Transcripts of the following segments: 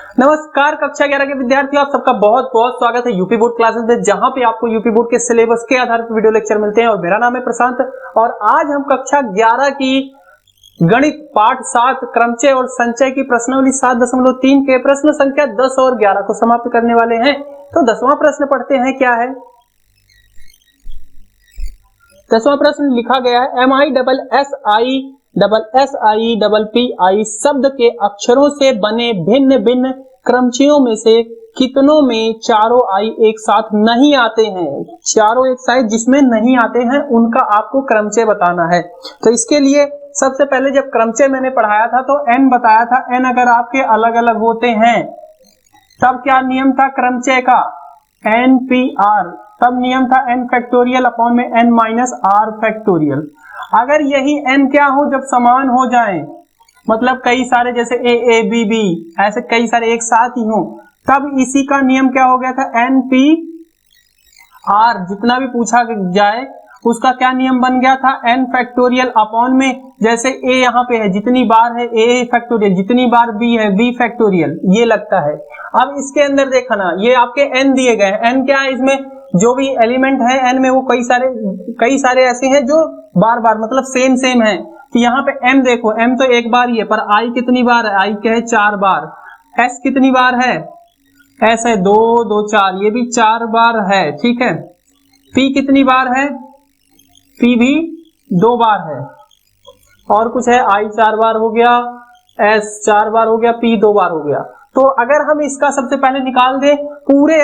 नमस्कार कक्षा 11 के विद्यार्थियों, आप सबका बहुत बहुत स्वागत है यूपी बोर्ड क्लासेस में, जहां पे आपको यूपी बोर्ड के सिलेबस के आधार पर वीडियो लेक्चर मिलते हैं। और मेरा नाम है प्रशांत और आज हम कक्षा 11 की गणित पाठ 7 क्रमचय और संचय की प्रश्नावली 7.3 के प्रश्न संख्या 10 और 11 को समाप्त करने वाले हैं। तो 10वां प्रश्न पढ़ते हैं, क्या है। 10वां प्रश्न लिखा गया है, MISSI शब्द के अक्षरों से बने भिन्न भिन्न क्रमचयों में से कितनों में चारों आई एक साथ नहीं आते हैं। चारों एक साथ जिसमें नहीं आते हैं उनका आपको क्रमचय बताना है। तो इसके लिए सबसे पहले जब क्रमचय मैंने पढ़ाया था तो n बताया था। n अगर आपके अलग अलग होते हैं तब क्या नियम था क्रमचय का, NPR। तब नियम था n फैक्टोरियल अपॉन में n माइनस r फैक्टोरियल। अगर यही n क्या हो जब समान हो जाए, मतलब कई सारे जैसे a b b ऐसे कई सारे एक साथ ही हो, तब इसी का नियम क्या हो गया था, NPR। जितना भी पूछा जाए उसका क्या नियम बन गया था, n फैक्टोरियल अपॉन में जैसे a यहाँ पे है जितनी बार है a फैक्टोरियल, जितनी बार b है b फैक्टोरियल, ये लगता है। अब इसके अंदर देखना, ये आपके n दिए गए हैं। n क्या है, इसमें जो भी एलिमेंट है n में वो कई सारे ऐसे हैं जो बार बार मतलब सेम है। तो यहाँ पे m देखो, m तो एक बार ही है, पर i कितनी बार है, i क्या है 4 बार। s कितनी बार है, s है 2 2 4, ये भी 4 बार है, ठीक है। p कितनी बार है, p भी 2 बार है। और कुछ है, i 4 बार हो गया, s 4 बार हो गया, p 2 बार हो गया। तो अगर हम इसका सबसे पहले निकाल दें पूरे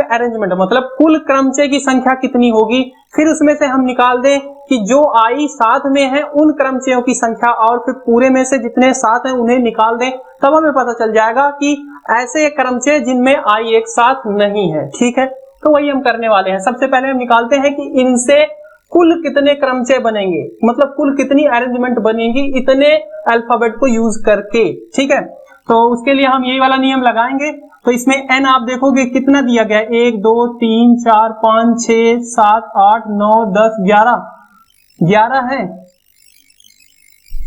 अरेंजमेंट मतलब कुल क्रमचय की संख्या कितनी होगी, फिर उसमें से हम निकाल दें कि जो आई साथ में है उन क्रमचयों की संख्या, और फिर पूरे में से जितने साथ हैं उन्हें निकाल दें, तब हमें पता चल जाएगा कि ऐसे क्रमचय जिनमें आई एक साथ नहीं है, ठीक है। तो वही हम करने वाले हैं। सबसे पहले हम निकालते हैं कि इनसे कुल कितने क्रमचय बनेंगे, मतलब कुल कितनी अरेंजमेंट बनेगी इतने अल्फाबेट को यूज करके, ठीक है। तो उसके लिए हम यही वाला नियम लगाएंगे। तो इसमें n आप देखोगे कितना दिया गया है, 1 2 3 4 5 6 7 8 9 10 11 11 है,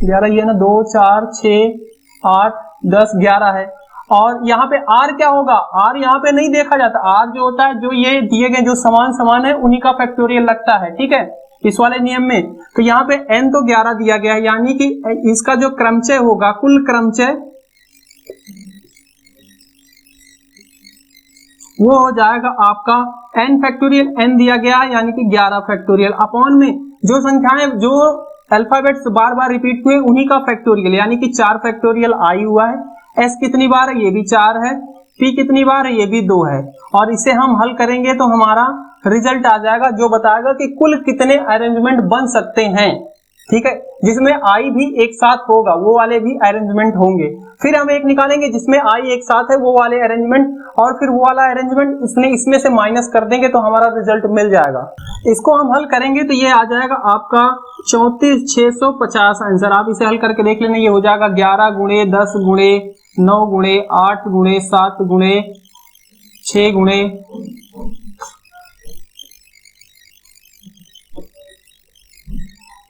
11 ये ना 2 4 6 8 10 11 है। और यहाँ पे r क्या होगा, r यहाँ पे नहीं देखा जाता। r जो होता है, जो ये दिए गए जो समान है उन्हीं का फैक्टोरियल लगता है, ठीक है, इस वाले नियम में। तो यहाँ पे n तो 11 दिया गया है, यानी कि इसका जो क्रमचय होगा, कुल क्रमचय वो हो जाएगा आपका n फैक्टोरियल, n दिया गया यानी कि 11 फैक्टोरियल अपॉन में जो संख्याएं जो अल्फाबेट्स बार बार रिपीट हुए उन्हीं का फैक्टोरियल, यानी कि 4 फैक्टोरियल आई हुआ है। s कितनी बार है, ये भी 4 है। p कितनी बार है, ये भी 2 है। और इसे हम हल करेंगे तो हमारा रिजल्ट आ जाएगा जो बताएगा कि कुल कितने अरेंजमेंट बन सकते हैं, ठीक है। जिसमें आई भी एक साथ होगा वो वाले भी अरेंजमेंट होंगे। फिर हम एक निकालेंगे जिसमें आई एक साथ है वो वाले अरेंजमेंट, और फिर वो वाला अरेंजमेंट इसमें से माइनस कर देंगे तो हमारा रिजल्ट मिल जाएगा। इसको हम हल करेंगे तो ये आ जाएगा आपका 34,650 आंसर। आप इसे हल करके देख लेना, ये हो जाएगा 11 गुणे 10 गुणे 9 गुणे 8 गुणे 7 गुणे 6 गुणे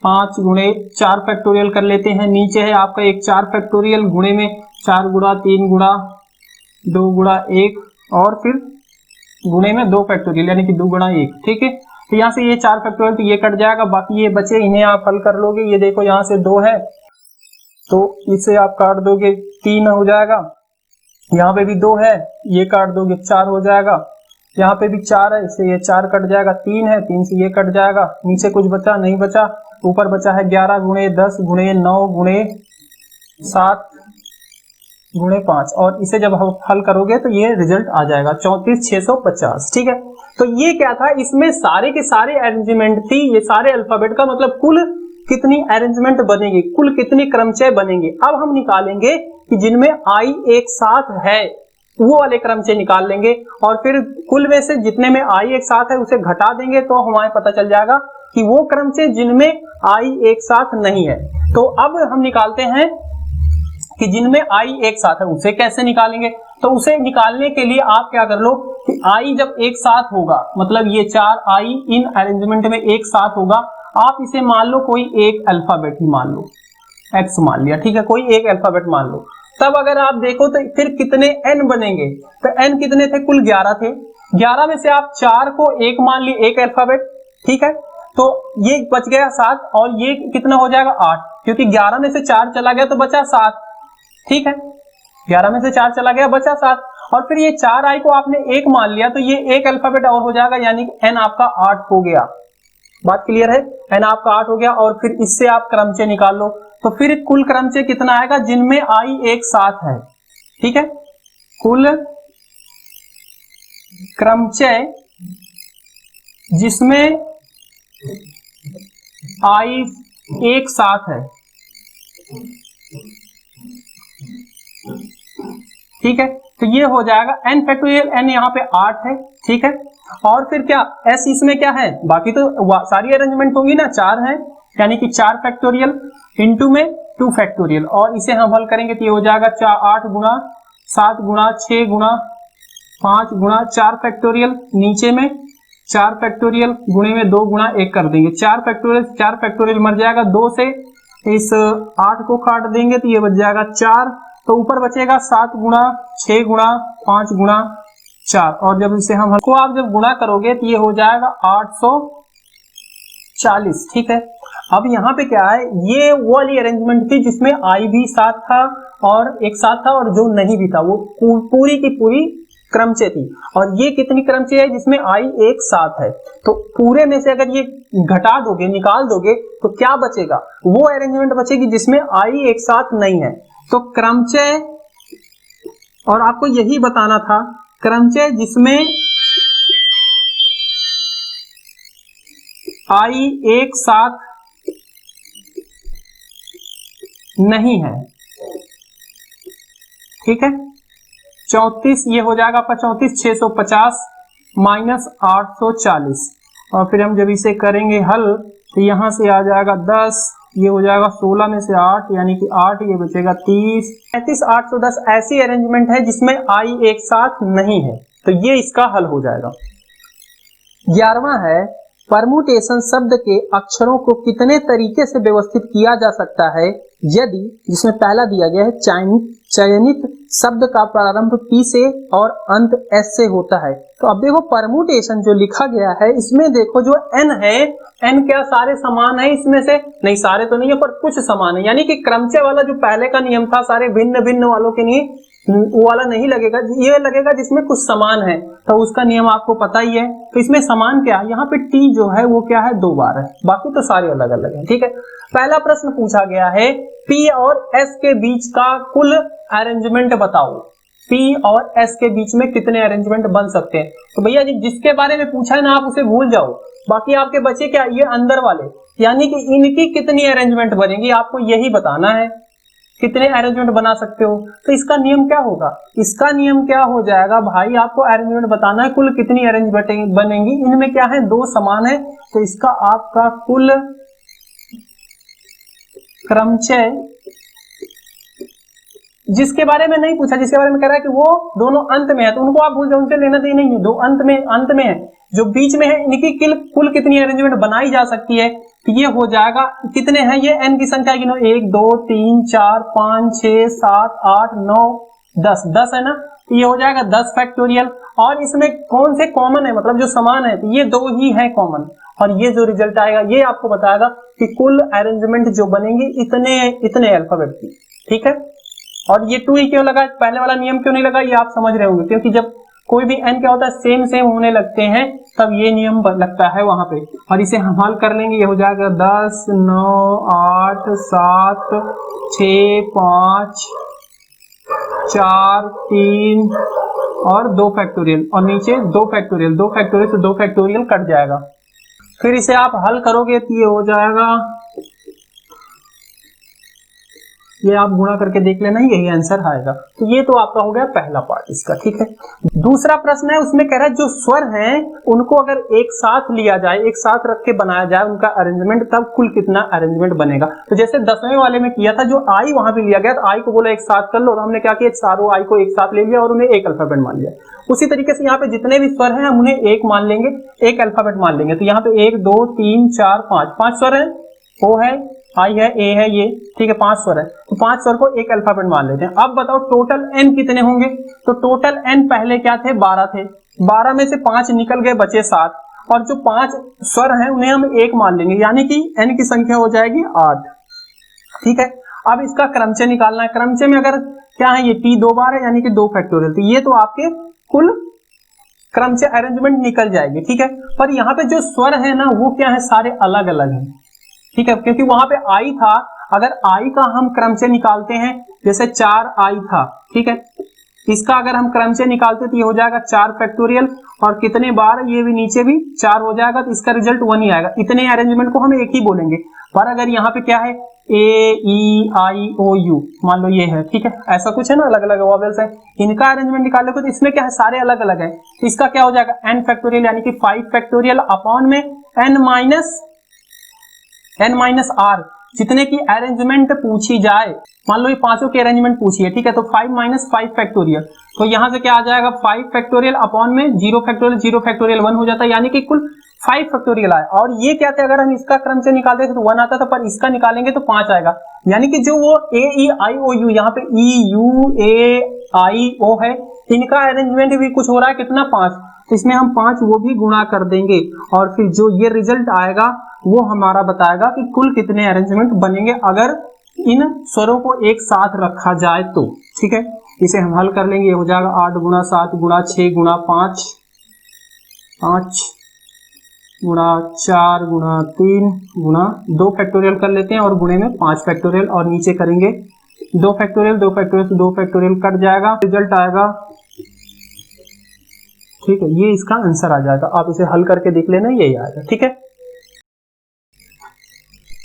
5 गुणे 4 फैक्टोरियल कर लेते हैं। नीचे है आपका एक 4 फैक्टोरियल, गुणे में 4 गुणा 3 गुणा 2 गुणा 1, और फिर गुणे में 2 फैक्टोरियल यानी कि 2 गुणा 1, ठीक है। तो यहाँ से ये 4 फैक्टोरियल तो ये कट जाएगा, बाकी ये बचे इन्हें आप हल कर लोगे। ये देखो यहाँ से 2 है तो इसे आप काट दोगे 3 हो जाएगा। यहाँ पे भी 2 है, ये काट दोगे 4 हो जाएगा। यहाँ पे भी 4 है, इससे ये 4 कट जाएगा, 3 है, 3 से ये कट जाएगा। नीचे कुछ बचा नहीं बचा, ऊपर बचा है 11 गुणे 10 गुणे 9 गुणे 7 गुणे 5, और इसे जब हम हल करोगे तो ये रिजल्ट आ जाएगा 34,650, ठीक है। तो ये क्या था, इसमें सारे के सारे अरेंजमेंट थी, ये सारे अल्फाबेट का मतलब कुल कितनी अरेंजमेंट बनेगी, कुल कितनी क्रमचय बनेंगे। अब हम निकालेंगे कि जिनमें आई एक साथ है वो वाले क्रमचय निकाल लेंगे, और फिर कुल में से जितने में आई एक साथ है उसे घटा देंगे तो हमें पता चल जाएगा कि वो क्रमचय जिनमें आई एक साथ नहीं है। तो अब हम निकालते हैं कि जिनमें आई एक साथ है उसे कैसे निकालेंगे। तो उसे निकालने के लिए आप क्या कर लो कि आई जब एक साथ होगा, मतलब ये 4 आई इन अरेंजमेंट में एक साथ होगा, आप इसे मान लो कोई एक अल्फाबेट ही मान लो, एक्स मान लिया, ठीक है, कोई एक अल्फाबेट मान लो। तब अगर आप देखो तो फिर कितने n बनेंगे, तो n कितने थे, कुल 11 थे। 11 में से आप 4 को एक मान लिए, एक अल्फाबेट, ठीक है, तो ये बच गया 7 और ये कितना हो जाएगा 8, क्योंकि 11 में से 4 चला गया तो बचा 7, ठीक है, 11 में से 4 चला गया बचा 7, और फिर ये 4i को आपने एक मान लिया तो ये एक अल्फाबेट और हो जाएगा, यानी कि n आपका 8 हो गया। बात क्लियर है, n आपका 8 हो गया, और फिर इससे आप क्रमचय निकाल लो, तो फिर कुल क्रमचय कितना आएगा जिनमें i एक साथ है, ठीक है, कुल क्रमचय जिसमें i एक साथ है, ठीक है, तो ये हो जाएगा n फैक्टोरियल, n यहाँ पे 8 है, ठीक है, और फिर क्या s इसमें क्या है, बाकी तो सारी अरेंजमेंट होगी ना, 4 है, यानी कि 4 फैक्टोरियल इंटू में 2 फैक्टोरियल, और इसे हम हल करेंगे तो ये हो जाएगा 8 गुणा 7 गुणा 6 गुणा 5 गुणा 4 फैक्टोरियल, नीचे में 4 फैक्टोरियल गुणे में 2 गुणा 1 कर देंगे, 4 फैक्टोरियल मर जाएगा, 2 से इस 8 को काट देंगे तो ये बच जाएगा 4, तो ऊपर बचेगा 7 गुणा 6 गुणा 5 गुणा 4, और जब इसे हम को आप जब गुणा करोगे तो ये हो जाएगा 840, ठीक है। अब यहाँ पे क्या है, ये वो वाली अरेंजमेंट थी जिसमें i भी साथ था और एक साथ था, और जो नहीं भी था वो पूरी की पूरी क्रमचय थी, और ये कितनी क्रमचय है जिसमें i एक साथ है, तो पूरे में से अगर ये घटा दोगे, निकाल दोगे, तो क्या बचेगा, वो अरेंजमेंट बचेगी जिसमें i एक साथ नहीं है। तो क्रमचय, और आपको यही बताना था, क्रमचय जिसमें i एक साथ नहीं है, ठीक है, 34, ये हो जाएगा आपका 34, 650 माइनस 840, और फिर हम जब इसे करेंगे हल तो यहां से आ जाएगा 10, ये हो जाएगा 16 में से 8 यानी कि 8, ये बचेगा 30, 35, 810 ऐसी अरेंजमेंट है जिसमें i एक साथ नहीं है, तो ये इसका हल हो जाएगा। 11वां है, परमुटेशन शब्द के अक्षरों को कितने तरीके से व्यवस्थित किया जा सकता है यदि, जिसमें पहला दिया गया है, चयनित शब्द का प्रारंभ p से और अंत s से होता है। तो अब देखो परमुटेशन जो लिखा गया है इसमें देखो जो n है, n क्या सारे समान है इसमें से, नहीं सारे तो नहीं है पर कुछ समान है, यानी कि क्रमचय वाला जो पहले का नियम था सारे भिन्न भिन्न वालों के लिए वो वाला नहीं लगेगा, ये लगेगा जिसमें कुछ समान है, तो उसका नियम आपको पता ही है। तो इसमें समान क्या है, यहाँ पे t जो है वो क्या है 2 बार है, बाकी तो सारे अलग अलग है, ठीक है। पहला प्रश्न पूछा गया है p और s के बीच का कुल अरेंजमेंट बताओ, p और s के बीच में कितने अरेंजमेंट बन सकते हैं। तो भैया जी जिसके बारे में पूछा है ना आप उसे भूल जाओ, बाकी आपके बचे क्या, ये अंदर वाले, यानी कि इनकी कितनी अरेंजमेंट बनेगी आपको यही बताना है, कितने अरेंजमेंट बना सकते हो। तो इसका नियम क्या होगा, इसका नियम क्या हो जाएगा भाई, आपको अरेंजमेंट बताना है कुल कितनी अरेंजमेंट बनेंगी, इनमें क्या है 2 समान है, तो इसका आपका कुल क्रमचय, जिसके बारे में नहीं पूछा, जिसके बारे में कह रहा है कि वो दोनों अंत में है, तो उनको आप भूल जाओ, उनसे लेना देना नहीं है, दो अंत में है, जो बीच में है इनकी कुल कितनी अरेंजमेंट बनाई जा सकती है, तो ये हो जाएगा, कितने हैं ये n की संख्या गिनो, 1 2 3 4 5 6 7 8 9 10, 10 है ना, तो ये हो जाएगा 10 फैक्टोरियल, और इसमें कौन से कॉमन है, मतलब जो समान है, तो ये 2 ही है कॉमन, और ये जो रिजल्ट आएगा ये आपको बताएगा कि कुल अरेंजमेंट जो बनेंगे इतने अल्फाबेट की, ठीक है। और ये 2 ही क्यों लगा, पहले वाला नियम क्यों नहीं लगा, ये आप समझ रहे होंगे, क्योंकि जब कोई भी n क्या होता है सेम होने लगते हैं तब ये नियम लगता है वहां पे, और इसे हम हल कर लेंगे, ये हो जाएगा 10 9 8 7 6 5 4 3 और 2 फैक्टोरियल, और नीचे 2 फैक्टोरियल, 2 फैक्टोरियल से 2 फैक्टोरियल कट जाएगा, फिर इसे आप हल करोगे तो ये हो जाएगा, ये आप गुणा करके देख लेना, यही आंसर आएगा। तो ये तो आपका हो गया पहला पार्ट इसका, ठीक है। दूसरा प्रश्न है, उसमें कह रहा है जो स्वर हैं उनको अगर एक साथ लिया जाए, एक साथ रख के बनाया जाए उनका अरेंजमेंट, तब कुल कितना अरेंजमेंट बनेगा। तो जैसे 10वें वाले में किया था, जो आई वहां पे लिया गया, तो आई को बोला एक साथ कर लो, तो हमने क्या किया, सारों आई को एक साथ ले लिया और उन्हें एक अल्फाबेट मान लिया। उसी तरीके से यहाँ पे जितने भी स्वर हैं हम उन्हें एक मान लेंगे, एक अल्फाबेट मान लेंगे। तो यहाँ पे 1 2 3 4 5 स्वर है, वो है आई है, ए है, ये ठीक है, 5 स्वर है, तो 5 स्वर को एक अल्फाबेट मान लेते हैं। अब बताओ टोटल एन कितने होंगे? तो टोटल एन पहले क्या थे? 12 थे, 12 में से 5 निकल गए, बचे 7, और जो 5 स्वर हैं उन्हें हम 1 मान लेंगे, यानी कि एन की संख्या हो जाएगी 8। ठीक है, अब इसका क्रमचय निकालना है। क्रमचय में अगर क्या है, ये p 2 बार है यानी कि 2 फैक्टोरियल, तो ये तो आपके कुल क्रमचय अरेंजमेंट निकल जाएगी। ठीक है, पर यहाँ पे जो स्वर है ना वो क्या है, सारे अलग अलग हैं। ठीक है, क्योंकि वहां पे आई था, अगर आई का हम क्रमचय निकालते हैं, जैसे 4 आई था, ठीक है, इसका अगर हम क्रमचय निकालते तो ये हो जाएगा 4 फैक्टोरियल, और कितने बार, ये भी नीचे भी 4 हो जाएगा, तो इसका रिजल्ट 1 ही आएगा। इतने अरेंजमेंट को हम एक ही बोलेंगे। पर अगर यहाँ पे क्या है, ए ई आई ओ यू, मान लो ये है, ठीक है, ऐसा कुछ है ना, अलग अलग वॉवेल्स है, इनका अरेंजमेंट निकाल लो तो इसमें क्या है, सारे अलग अलग है, तो इसका क्या हो जाएगा, एन फैक्टोरियल यानी कि 5 फैक्टोरियल अपॉन में एन माइनस आर, जितने की अरेंजमेंट पूछी जाए। मान लो ये पांचों की अरेंजमेंट पूछी है, ठीक है, तो 5 माइनस 5 फैक्टोरियल, तो यहां से क्या आ जाएगा, 5 फैक्टोरियल अपॉन में 0 फैक्टोरियल 1 हो जाता है, यानी कि कुल 5 फैक्टोरियल आए। और ये क्या थे, अगर हम इसका क्रम से निकालते थे तो 1 आता था, पर इसका निकालेंगे तो 5 आएगा, यानी कि जो वो ए ई आई ओ यू, यहाँ पे ई यू ए आई ओ है, इनका अरेंजमेंट भी कुछ हो रहा है, कितना, 5, तो इसमें हम 5 वो भी गुणा कर देंगे, और फिर जो ये रिजल्ट आएगा वो हमारा बताएगा कि कुल कितने अरेंजमेंट बनेंगे अगर इन स्वरों को एक साथ रखा जाए तो। ठीक है, इसे हम हल कर लेंगे, ये हो जाएगा 8 गुणा 7 गुणा 6 गुणा 5, 5 गुणा 4 गुणा 3 गुणा 2 फैक्टोरियल कर लेते हैं, और गुणे में 5 फैक्टोरियल, और नीचे करेंगे 2 फैक्टोरियल, 2 फैक्टोरियल से 2 फैक्टोरियल कट जाएगा, रिजल्ट आएगा, ठीक है, ये इसका आंसर आ जाएगा। आप इसे हल करके देख लेना, यही आएगा। ठीक है,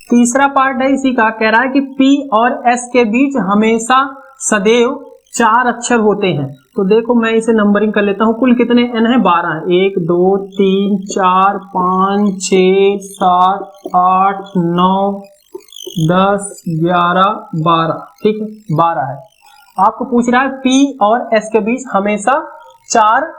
तीसरा पार्ट है इसी का, कह रहा है कि P और S के बीच हमेशा सदैव 4 अक्षर होते हैं। तो देखो मैं इसे नंबरिंग कर लेता हूं, कुल कितने n है, 12 है, 1 2 3 4 5 6 7 8 9 10 11 12, ठीक है, 12 है। आपको पूछ रहा है P और S के बीच हमेशा 4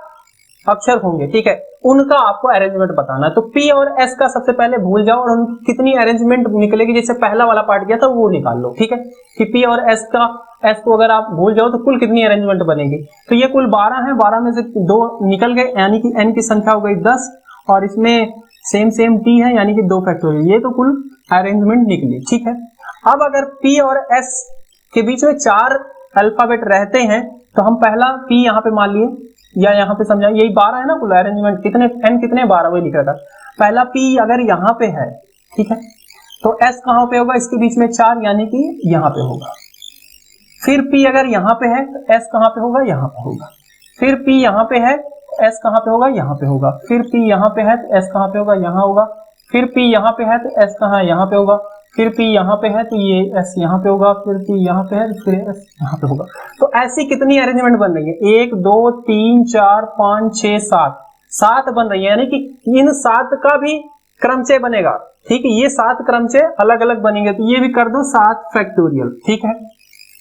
अक्षर होंगे, ठीक है, उनका आपको अरेंजमेंट बताना है। तो P और S का सबसे पहले भूल जाओ, और उनकी कितनी अरेंजमेंट निकलेगी, जैसे पहला वाला पार्ट किया था वो निकाल लो। ठीक है, कि P और S को अगर आप भूल जाओ तो कुल कितनी अरेंजमेंट बनेगी, तो ये कुल 12 है, 12 में से 2 निकल गए, यानी कि n की संख्या हो गई 10, और इसमें सेम T है यानी कि 2 फैक्टोरियल, ये तो कुल अरेंजमेंट निकली। ठीक है, अब अगर P और S के बीच में 4 अल्फाबेट रहते हैं, तो हम पहला P यहाँ पे मान लिए, या यहाँ पे समझा, यही 12 है ना कुल अरेंजमेंट, कितने n कितने, 12 वही लिख रहा था। पहला P अगर यहाँ पे है, ठीक है, तो S कहाँ पे होगा, इसके बीच में 4, यानी कि यहाँ पे होगा। फिर P अगर यहाँ पे है तो S कहाँ पे होगा, यहाँ पे होगा। फिर P यहाँ पे है, S कहाँ पे होगा, यहाँ पे होगा। फिर P यहाँ पे है तो S कहाँ पे होगा, यहाँ होगा। फिर P यहाँ पे है तो S कहाँ है, यहाँ पे होगा। फिर P यहाँ पे है तो ये S यहाँ पे होगा। फिर P यहाँ पे है तो फिर S यहाँ पे होगा। तो ऐसी कितनी अरेंजमेंट बन रही है, 1 2 3 4 5 6 7, 7 बन रही है, यानी कि इन 7 का भी क्रमचय बनेगा। ठीक है, ये 7 क्रमचय अलग अलग बनेंगे, तो ये भी कर दो 7 फैक्टोरियल। ठीक है,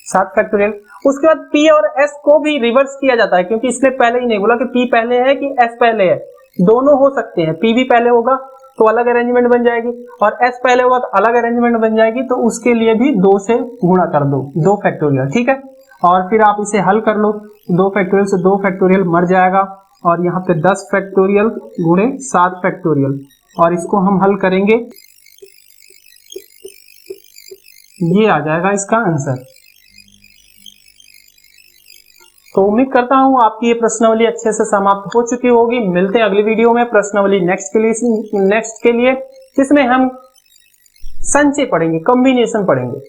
7 फैक्टोरियल। उसके बाद P और S को भी रिवर्स किया जाता है, क्योंकि इसने पहले ही नहीं बोला कि P पहले है कि S पहले है, दोनों हो सकते हैं। P भी पहले होगा तो अलग अरेंजमेंट बन जाएगी, और S पहले होगा तो अलग अरेंजमेंट बन जाएगी, तो उसके लिए भी 2 से गुणा कर दो, 2 फैक्टोरियल। ठीक है, और फिर आप इसे हल कर लो, 2 फैक्टोरियल से 2 फैक्टोरियल मर जाएगा, और यहाँ पे 10 फैक्टोरियल गुणे 7 फैक्टोरियल, और इसको हम हल करेंगे, ये आ जाएगा इसका आंसर। तो उम्मीद करता हूं आपकी ये प्रश्नावली अच्छे से समाप्त हो चुकी होगी। मिलते हैं अगली वीडियो में प्रश्नावली नेक्स्ट के लिए, जिसमें हम संचय पढ़ेंगे, कॉम्बिनेशन पढ़ेंगे।